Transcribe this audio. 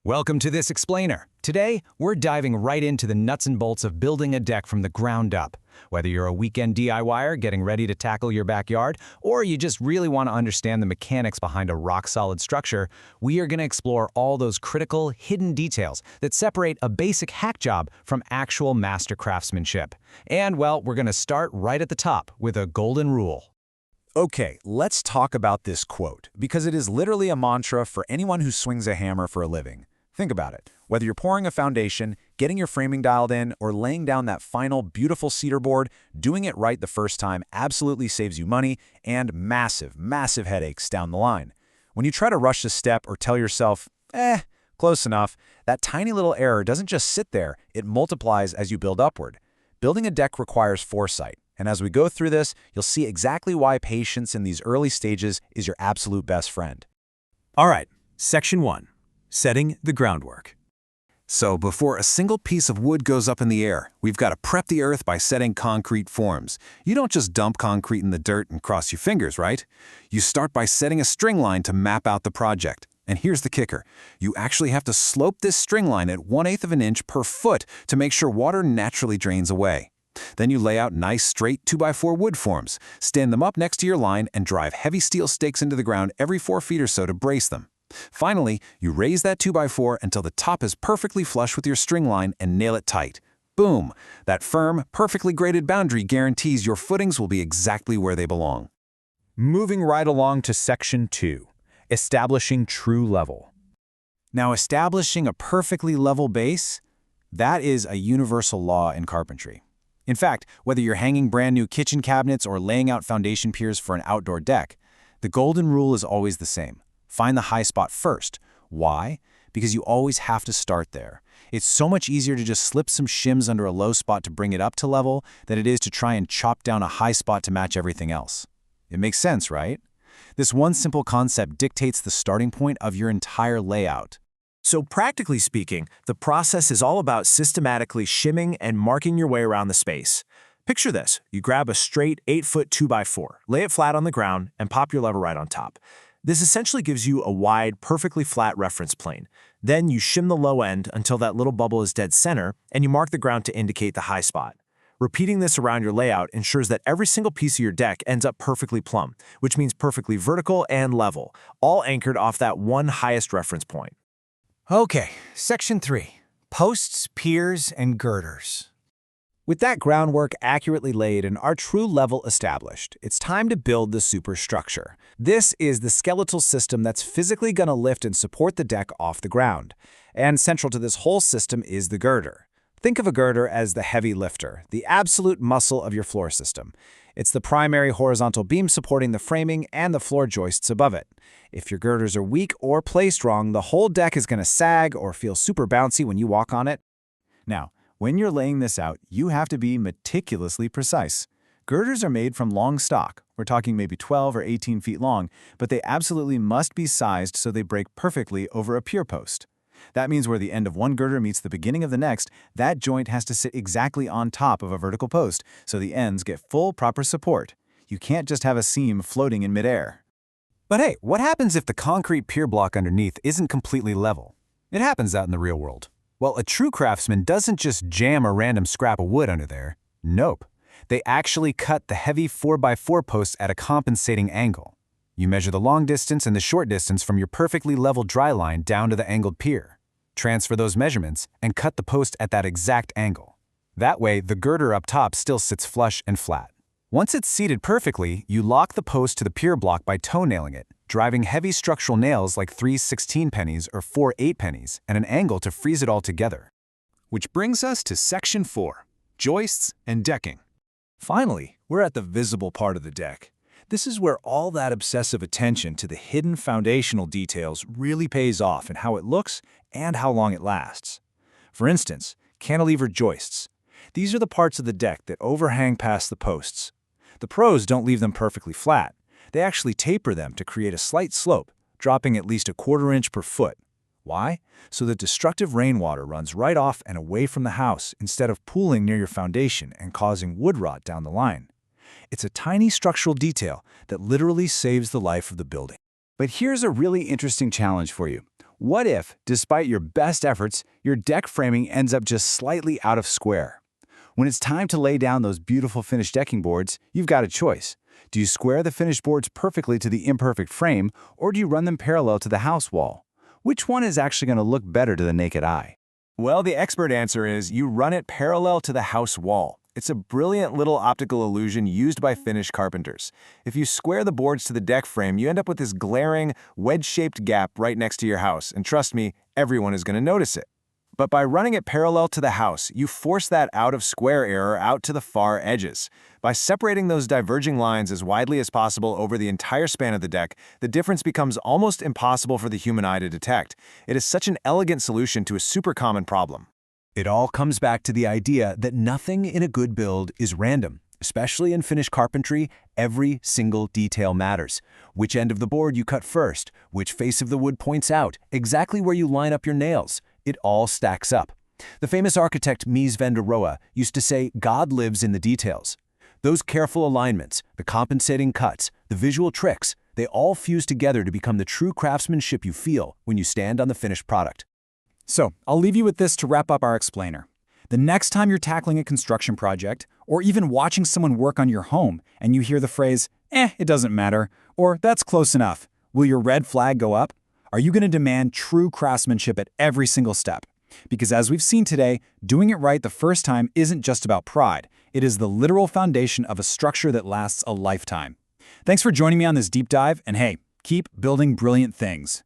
Welcome to this explainer. Today, we're diving right into the nuts and bolts of building a deck from the ground up. Whether you're a weekend DIYer getting ready to tackle your backyard, or you just really want to understand the mechanics behind a rock-solid structure, we are going to explore all those critical, hidden details that separate a basic hack job from actual master craftsmanship. And, well, we're going to start right at the top with a golden rule. Okay, let's talk about this quote, because it is literally a mantra for anyone who swings a hammer for a living. Think about it. Whether you're pouring a foundation, getting your framing dialed in, or laying down that final, beautiful cedar board, doing it right the first time absolutely saves you money and massive, massive headaches down the line. When you try to rush a step or tell yourself, close enough, that tiny little error doesn't just sit there, it multiplies as you build upward. Building a deck requires foresight. And as we go through this, you'll see exactly why patience in these early stages is your absolute best friend. All right, Section 1. Setting the groundwork. So before a single piece of wood goes up in the air, we've got to prep the earth by setting concrete forms. You don't just dump concrete in the dirt and cross your fingers, right? You start by setting a string line to map out the project. And here's the kicker. You actually have to slope this string line at 1/8 of an inch per foot to make sure water naturally drains away. Then you lay out nice straight 2x4 wood forms, stand them up next to your line, and drive heavy steel stakes into the ground every 4 feet or so to brace them. Finally, you raise that 2x4 until the top is perfectly flush with your string line and nail it tight. Boom! That firm, perfectly graded boundary guarantees your footings will be exactly where they belong. Moving right along to Section 2. Establishing true level. Now, establishing a perfectly level base, that is a universal law in carpentry. In fact, whether you're hanging brand new kitchen cabinets or laying out foundation piers for an outdoor deck, the golden rule is always the same. Find the high spot first. Why? Because you always have to start there. It's so much easier to just slip some shims under a low spot to bring it up to level than it is to try and chop down a high spot to match everything else. It makes sense, right? This one simple concept dictates the starting point of your entire layout. So practically speaking, the process is all about systematically shimming and marking your way around the space. Picture this. You grab a straight 8-foot 2x4, lay it flat on the ground, and pop your lever right on top. This essentially gives you a wide, perfectly flat reference plane. Then you shim the low end until that little bubble is dead center, and you mark the ground to indicate the high spot. Repeating this around your layout ensures that every single piece of your deck ends up perfectly plumb, which means perfectly vertical and level, all anchored off that one highest reference point. Okay, Section 3. Posts, piers, and girders. With that groundwork accurately laid and our true level established, it's time to build the superstructure. This is the skeletal system that's physically going to lift and support the deck off the ground. And central to this whole system is the girder. Think of a girder as the heavy lifter, the absolute muscle of your floor system. It's the primary horizontal beam supporting the framing and the floor joists above it. If your girders are weak or placed wrong, the whole deck is going to sag or feel super bouncy when you walk on it. Now, when you're laying this out, you have to be meticulously precise. Girders are made from long stock. We're talking maybe 12 or 18 feet long, but they absolutely must be sized so they break perfectly over a pier post. That means where the end of one girder meets the beginning of the next, that joint has to sit exactly on top of a vertical post, so the ends get full proper support. You can't just have a seam floating in midair. But hey, what happens if the concrete pier block underneath isn't completely level? It happens out in the real world. Well, a true craftsman doesn't just jam a random scrap of wood under there. Nope. They actually cut the heavy 4x4 posts at a compensating angle. You measure the long distance and the short distance from your perfectly level dry line down to the angled pier. Transfer those measurements and cut the post at that exact angle. That way, the girder up top still sits flush and flat. Once it's seated perfectly, you lock the post to the pier block by toe-nailing it, driving heavy structural nails like 3 16-pennies or 4 8-pennies at an angle to freeze it all together. Which brings us to Section 4, joists and decking. Finally, we're at the visible part of the deck. This is where all that obsessive attention to the hidden foundational details really pays off in how it looks and how long it lasts. For instance, cantilever joists. These are the parts of the deck that overhang past the posts. The pros don't leave them perfectly flat. They actually taper them to create a slight slope, dropping at least 1/4 inch per foot. Why? So that destructive rainwater runs right off and away from the house instead of pooling near your foundation and causing wood rot down the line. It's a tiny structural detail that literally saves the life of the building. But here's a really interesting challenge for you. What if, despite your best efforts, your deck framing ends up just slightly out of square? When it's time to lay down those beautiful finished decking boards, you've got a choice. Do you square the finished boards perfectly to the imperfect frame, or do you run them parallel to the house wall? Which one is actually going to look better to the naked eye? Well, the expert answer is you run it parallel to the house wall. It's a brilliant little optical illusion used by Finnish carpenters. If you square the boards to the deck frame, you end up with this glaring, wedge-shaped gap right next to your house, and trust me, everyone is going to notice it. But by running it parallel to the house, you force that out-of-square error out to the far edges. By separating those diverging lines as widely as possible over the entire span of the deck, the difference becomes almost impossible for the human eye to detect. It is such an elegant solution to a super common problem. It all comes back to the idea that nothing in a good build is random. Especially in Finnish carpentry, every single detail matters. Which end of the board you cut first, which face of the wood points out, exactly where you line up your nails. It all stacks up. The famous architect Mies van der Rohe used to say, God lives in the details. Those careful alignments, the compensating cuts, the visual tricks, they all fuse together to become the true craftsmanship you feel when you stand on the finished product. So, I'll leave you with this to wrap up our explainer. The next time you're tackling a construction project, or even watching someone work on your home, and you hear the phrase, it doesn't matter, or that's close enough, will your red flag go up? Are you going to demand true craftsmanship at every single step? Because as we've seen today, doing it right the first time isn't just about pride. It is the literal foundation of a structure that lasts a lifetime. Thanks for joining me on this deep dive, and hey, keep building brilliant things.